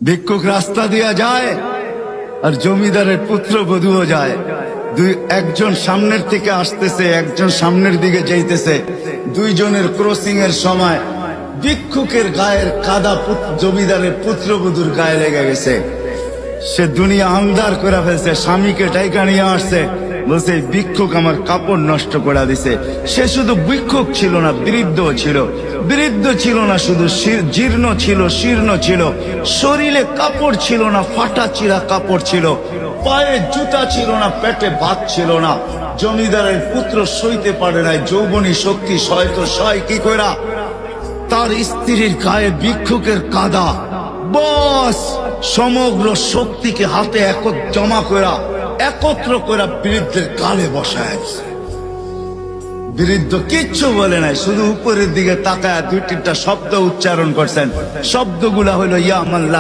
ভিক্ষুক রাস্তা দিয়া যায় আর জমিদারের পুত্রবধূও যায়। একজন সামনের থেকে আসতেছে, একজন সামনের দিকে যাইতেছে। দুইজনের ক্রসিং এর সময় ভিক্ষুকের গায়ের কাদা জমিদারের পুত্রবধূর গায়ে লেগে গেছে। সে দুনিয়া আন্দার করে ফেলছে, স্বামীকে টাইকা নিয়ে আসছে, বলছে ভিক্ষুক আমার কাপড় নষ্ট করে দিছে। সে শুধু ভিক্ষুক ছিল না, বৃদ্ধ ছিল। বৃদ্ধ ছিল না শুধু, জীর্ণ ছিল, শীর্ণ ছিল। শরীরে কাপড় ছিল না, ফাটা চিরা কাপড় ছিল। পায়ে জুতা ছিল না, পেটে ভাত ছিল না। জমিদারের পুত্র সইতে পারে নাই, যৌবনী শক্তি সয়তো সয় কি কইরা তার স্ত্রীর গায়ে ভিক্ষুকের কাদা। বস সমগ্র শক্তিকে হাতে একত্র করা বৃদ্ধের গালে বসায়। বৃদ্ধ কিচ্ছু বলে নাই, শুধু উপরের দিকে তাকায় দুই তিনটা শব্দ উচ্চারণ করছেন। শব্দগুলা হলো ইয়া মাল্লা